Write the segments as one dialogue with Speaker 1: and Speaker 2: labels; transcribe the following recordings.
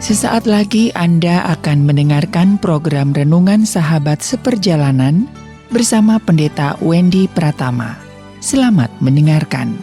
Speaker 1: Sesaat lagi Anda akan mendengarkan program Renungan Sahabat Seperjalanan bersama Pendeta Wendy Pratama. Selamat mendengarkan.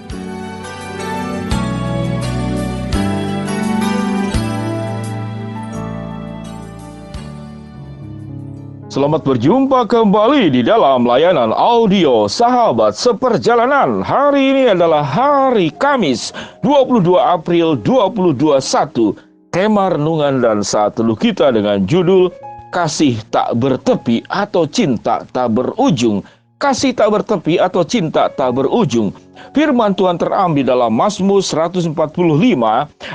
Speaker 2: Selamat berjumpa kembali di dalam layanan audio Sahabat Seperjalanan. Hari ini adalah hari Kamis, 22 April 2021. Tema renungan dan saat teduh kita dengan judul Kasih Tak Bertepi atau Cinta Tak Berujung. Kasih tak bertepi atau cinta tak berujung. Firman Tuhan terambil dalam Mazmur 145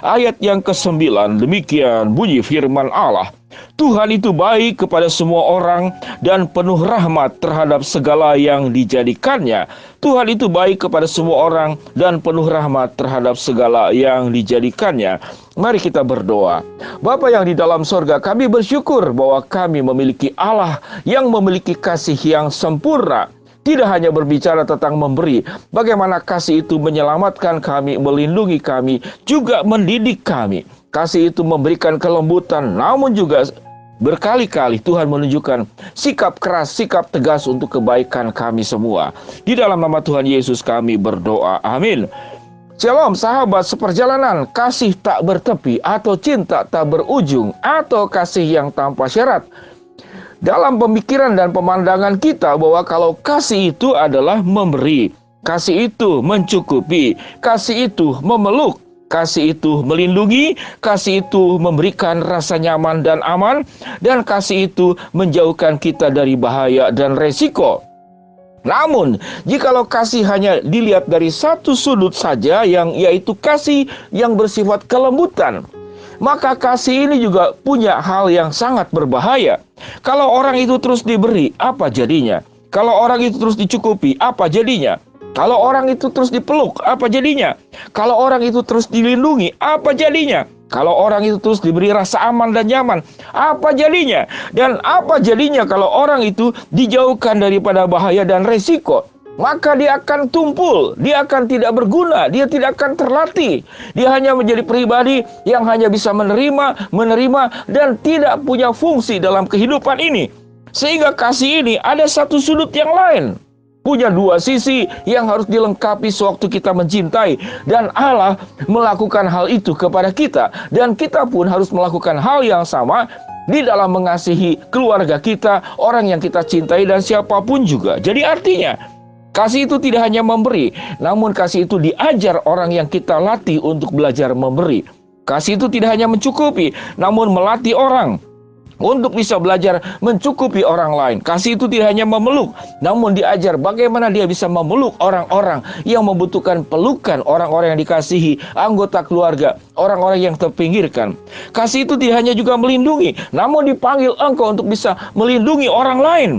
Speaker 2: ayat yang ke-9. Demikian bunyi firman Allah. Tuhan itu baik kepada semua orang dan penuh rahmat terhadap segala yang dijadikannya. Tuhan itu baik kepada semua orang dan penuh rahmat terhadap segala yang dijadikannya. Mari kita berdoa. Bapa yang di dalam sorga, kami bersyukur bahwa kami memiliki Allah yang memiliki kasih yang sempurna. Tidak hanya berbicara tentang memberi, bagaimana kasih itu menyelamatkan kami, melindungi kami, juga mendidik kami. Kasih itu memberikan kelembutan, namun juga berkali-kali Tuhan menunjukkan sikap keras, sikap tegas untuk kebaikan kami semua. Di dalam nama Tuhan Yesus kami berdoa. Amin. Shalom sahabat seperjalanan, kasih tak bertepi atau cinta tak berujung atau kasih yang tanpa syarat. Dalam pemikiran dan pemandangan kita bahwa kalau kasih itu adalah memberi, kasih itu mencukupi, kasih itu memeluk, kasih itu melindungi, kasih itu memberikan rasa nyaman dan aman, dan kasih itu menjauhkan kita dari bahaya dan resiko. Namun, jikalau kasih hanya dilihat dari satu sudut saja, yaitu kasih yang bersifat kelembutan, maka kasih ini juga punya hal yang sangat berbahaya. Kalau orang itu terus diberi, apa jadinya? Kalau orang itu terus dicukupi, apa jadinya? Kalau orang itu terus dipeluk, apa jadinya? Kalau orang itu terus dilindungi, apa jadinya? Kalau orang itu terus diberi rasa aman dan nyaman, apa jadinya? Dan apa jadinya kalau orang itu dijauhkan daripada bahaya dan resiko? Maka dia akan tumpul, dia akan tidak berguna, dia tidak akan terlatih. Dia hanya menjadi pribadi yang hanya bisa menerima, dan tidak punya fungsi dalam kehidupan ini. Sehingga kasih ini ada satu sudut yang lain. Punya dua sisi yang harus dilengkapi sewaktu kita mencintai. Dan Allah melakukan hal itu kepada kita. Dan kita pun harus melakukan hal yang sama di dalam mengasihi keluarga kita, orang yang kita cintai, dan siapapun juga. Jadi artinya, kasih itu tidak hanya memberi, namun kasih itu diajar orang yang kita latih untuk belajar memberi. Kasih itu tidak hanya mencukupi, namun melatih orang untuk bisa belajar mencukupi orang lain. Kasih itu tidak hanya memeluk, namun diajar bagaimana dia bisa memeluk orang-orang yang membutuhkan pelukan, orang-orang yang dikasihi, anggota keluarga, orang-orang yang terpinggirkan. Kasih itu tidak hanya juga melindungi, namun dipanggil engkau untuk bisa melindungi orang lain.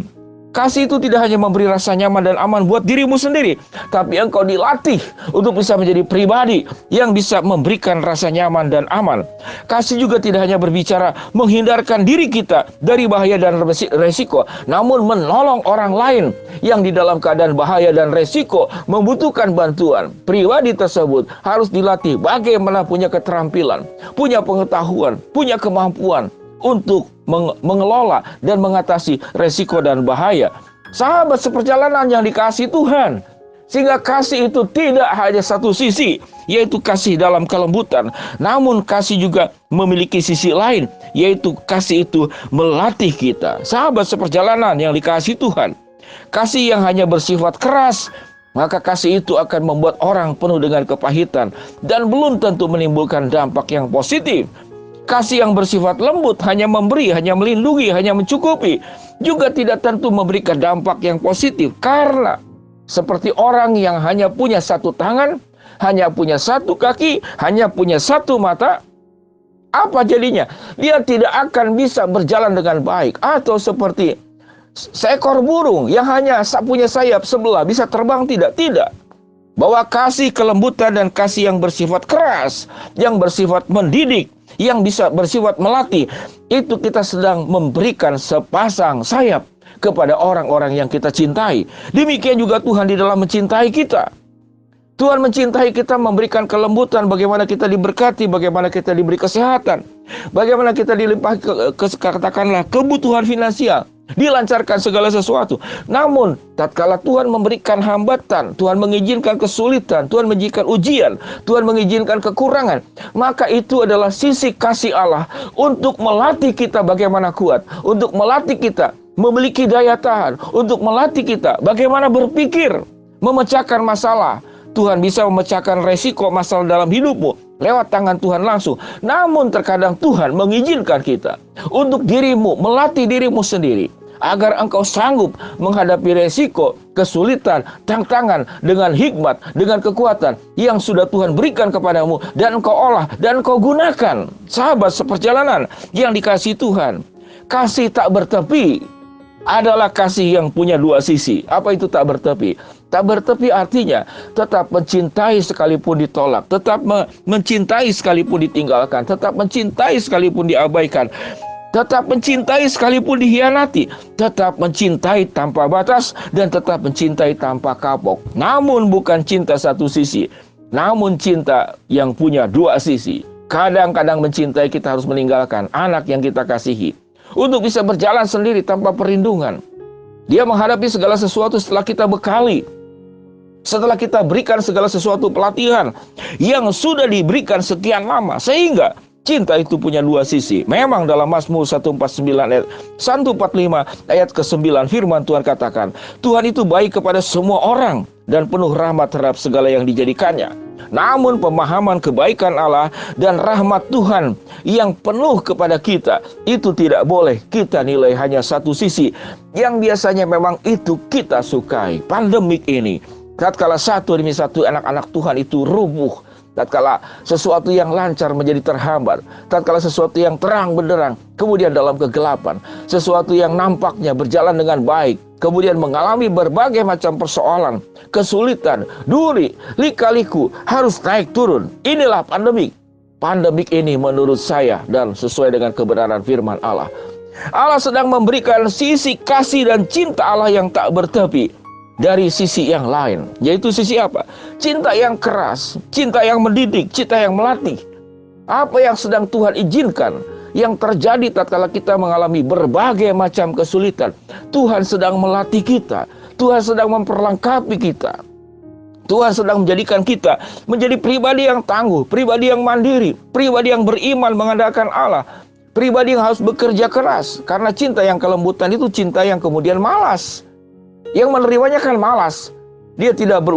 Speaker 2: Kasih itu tidak hanya memberi rasa nyaman dan aman buat dirimu sendiri, tapi engkau dilatih untuk bisa menjadi pribadi yang bisa memberikan rasa nyaman dan aman. Kasih juga tidak hanya berbicara menghindarkan diri kita dari bahaya dan resiko, namun menolong orang lain yang di dalam keadaan bahaya dan resiko membutuhkan bantuan. Pribadi tersebut harus dilatih bagaimana punya keterampilan, punya pengetahuan, punya kemampuan untuk mengelola dan mengatasi resiko dan bahaya. Sahabat seperjalanan yang dikasihi Tuhan, sehingga kasih itu tidak hanya satu sisi, yaitu kasih dalam kelembutan, namun kasih juga memiliki sisi lain, yaitu kasih itu melatih kita. Sahabat seperjalanan yang dikasihi Tuhan, kasih yang hanya bersifat keras, maka kasih itu akan membuat orang penuh dengan kepahitan dan belum tentu menimbulkan dampak yang positif. Kasih yang bersifat lembut, hanya memberi, hanya melindungi, hanya mencukupi, juga tidak tentu memberikan dampak yang positif. Karena seperti orang yang hanya punya satu tangan, hanya punya satu kaki, hanya punya satu mata, apa jadinya? Dia tidak akan bisa berjalan dengan baik. Atau seperti seekor burung yang hanya punya sayap sebelah, bisa terbang tidak? Tidak. Bahwa kasih kelembutan dan kasih yang bersifat keras, yang bersifat mendidik, yang bisa bersifat melatih, itu kita sedang memberikan sepasang sayap kepada orang-orang yang kita cintai. Demikian juga Tuhan di dalam mencintai kita. Tuhan mencintai kita, memberikan kelembutan, bagaimana kita diberkati, bagaimana kita diberi kesehatan. Bagaimana kita dilimpahi katakanlah kebutuhan finansial, dilancarkan segala sesuatu. Namun tatkala Tuhan memberikan hambatan, Tuhan mengizinkan kesulitan, Tuhan mengizinkan ujian, Tuhan mengizinkan kekurangan, maka itu adalah sisi kasih Allah untuk melatih kita bagaimana kuat, untuk melatih kita memiliki daya tahan, untuk melatih kita bagaimana berpikir, memecahkan masalah. Tuhan bisa memecahkan resiko masalah dalam hidupmu lewat tangan Tuhan langsung. Namun terkadang Tuhan mengizinkan kita untuk dirimu, melatih dirimu sendiri, agar engkau sanggup menghadapi resiko, kesulitan, tantangan dengan hikmat, dengan kekuatan yang sudah Tuhan berikan kepadamu, dan engkau olah, dan engkau gunakan. Sahabat seperjalanan yang dikasihi Tuhan, kasih tak bertepi adalah kasih yang punya dua sisi. Apa itu tak bertepi? Tak bertepi artinya tetap mencintai sekalipun ditolak, tetap mencintai sekalipun ditinggalkan, tetap mencintai sekalipun diabaikan, tetap mencintai sekalipun dikhianati, tetap mencintai tanpa batas, dan tetap mencintai tanpa kapok. Namun bukan cinta satu sisi, namun cinta yang punya dua sisi. Kadang-kadang mencintai kita harus meninggalkan anak yang kita kasihi untuk bisa berjalan sendiri tanpa perlindungan. Dia menghadapi segala sesuatu setelah kita bekali, setelah kita berikan segala sesuatu pelatihan yang sudah diberikan sekian lama, sehingga cinta itu punya dua sisi. Memang dalam Mazmur 145 ayat ke-9 firman Tuhan katakan, Tuhan itu baik kepada semua orang dan penuh rahmat terhadap segala yang dijadikannya. Namun pemahaman kebaikan Allah dan rahmat Tuhan yang penuh kepada kita itu tidak boleh kita nilai hanya satu sisi yang biasanya memang itu kita sukai. Pandemik ini, tatkala satu demi satu anak-anak Tuhan itu rubuh, tatkala sesuatu yang lancar menjadi terhambat, tatkala sesuatu yang terang benderang kemudian dalam kegelapan, sesuatu yang nampaknya berjalan dengan baik kemudian mengalami berbagai macam persoalan, kesulitan, duri, lika-liku, harus naik turun. Inilah pandemik. Pandemik ini menurut saya dan sesuai dengan kebenaran firman Allah, Allah sedang memberikan sisi kasih dan cinta Allah yang tak bertepi dari sisi yang lain. Yaitu sisi apa? Cinta yang keras, cinta yang mendidik, cinta yang melatih. Apa yang sedang Tuhan izinkan yang terjadi tatkala kita mengalami berbagai macam kesulitan, Tuhan sedang melatih kita, Tuhan sedang memperlengkapi kita, Tuhan sedang menjadikan kita menjadi pribadi yang tangguh, pribadi yang mandiri, pribadi yang beriman mengandalkan Allah, pribadi yang harus bekerja keras. Karena cinta yang kelembutan itu cinta yang kemudian malas. Yang menerimanya kan malas. Dia tidak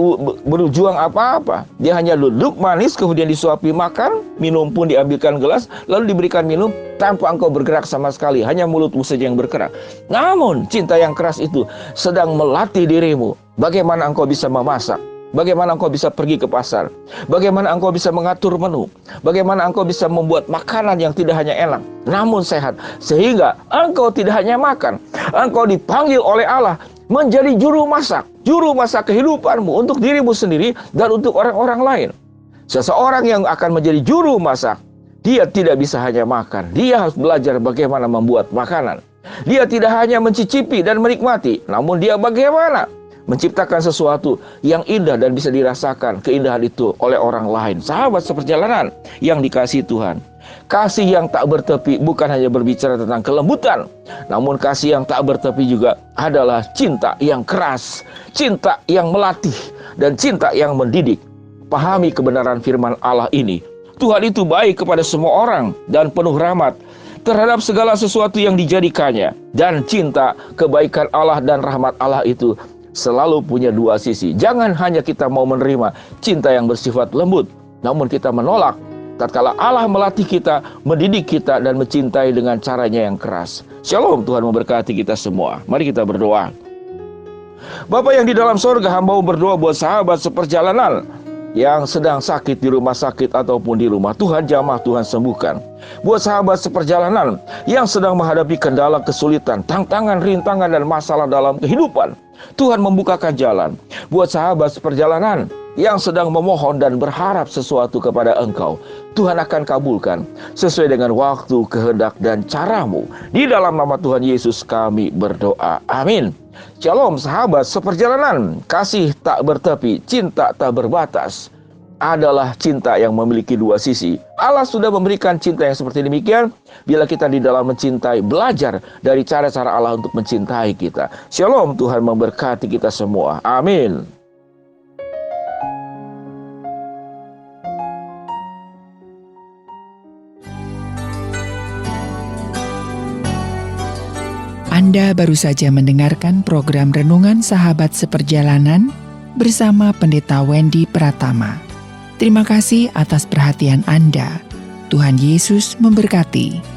Speaker 2: berjuang apa-apa. Dia hanya duduk manis, kemudian disuapi makan, minum pun diambilkan gelas, lalu diberikan minum tanpa engkau bergerak sama sekali. Hanya mulutmu saja yang bergerak. Namun cinta yang keras itu sedang melatih dirimu. Bagaimana engkau bisa memasak, bagaimana engkau bisa pergi ke pasar, bagaimana engkau bisa mengatur menu, bagaimana engkau bisa membuat makanan yang tidak hanya enak, namun sehat. Sehingga engkau tidak hanya makan, engkau dipanggil oleh Allah menjadi juru masak kehidupanmu untuk dirimu sendiri dan untuk orang-orang lain. Seseorang yang akan menjadi juru masak, dia tidak bisa hanya makan, dia harus belajar bagaimana membuat makanan. Dia tidak hanya mencicipi dan menikmati, namun dia bagaimana menciptakan sesuatu yang indah dan bisa dirasakan keindahan itu oleh orang lain. Sahabat seperjalanan yang dikasihi Tuhan, kasih yang tak bertepi bukan hanya berbicara tentang kelembutan, namun kasih yang tak bertepi juga adalah cinta yang keras, cinta yang melatih, dan cinta yang mendidik. Pahami kebenaran firman Allah ini. Tuhan itu baik kepada semua orang dan penuh rahmat terhadap segala sesuatu yang dijadikannya. Dan cinta, kebaikan Allah dan rahmat Allah itu selalu punya dua sisi. Jangan hanya kita mau menerima cinta yang bersifat lembut, namun kita menolak tatkala Allah melatih kita, mendidik kita, dan mencintai dengan caranya yang keras. Shalom, Tuhan memberkati kita semua. Mari kita berdoa. Bapa yang di dalam sorga, hamba berdoa buat sahabat seperjalanan yang sedang sakit di rumah sakit ataupun di rumah. Tuhan jamah, Tuhan sembuhkan. Buat sahabat seperjalanan yang sedang menghadapi kendala, kesulitan, tantangan, rintangan, dan masalah dalam kehidupan, Tuhan membukakan jalan. Buat sahabat seperjalanan yang sedang memohon dan berharap sesuatu kepada Engkau, Tuhan akan kabulkan sesuai dengan waktu, kehendak, dan caramu. Di dalam nama Tuhan Yesus kami berdoa. Amin. Shalom sahabat seperjalanan, kasih tak bertepi, cinta tak berbatas adalah cinta yang memiliki dua sisi. Allah sudah memberikan cinta yang seperti demikian. Bila kita di dalam mencintai, belajar dari cara-cara Allah untuk mencintai kita. Shalom, Tuhan memberkati kita semua. Amin.
Speaker 1: Anda baru saja mendengarkan program Renungan Sahabat Seperjalanan bersama Pendeta Wendy Pratama. Terima kasih atas perhatian Anda. Tuhan Yesus memberkati.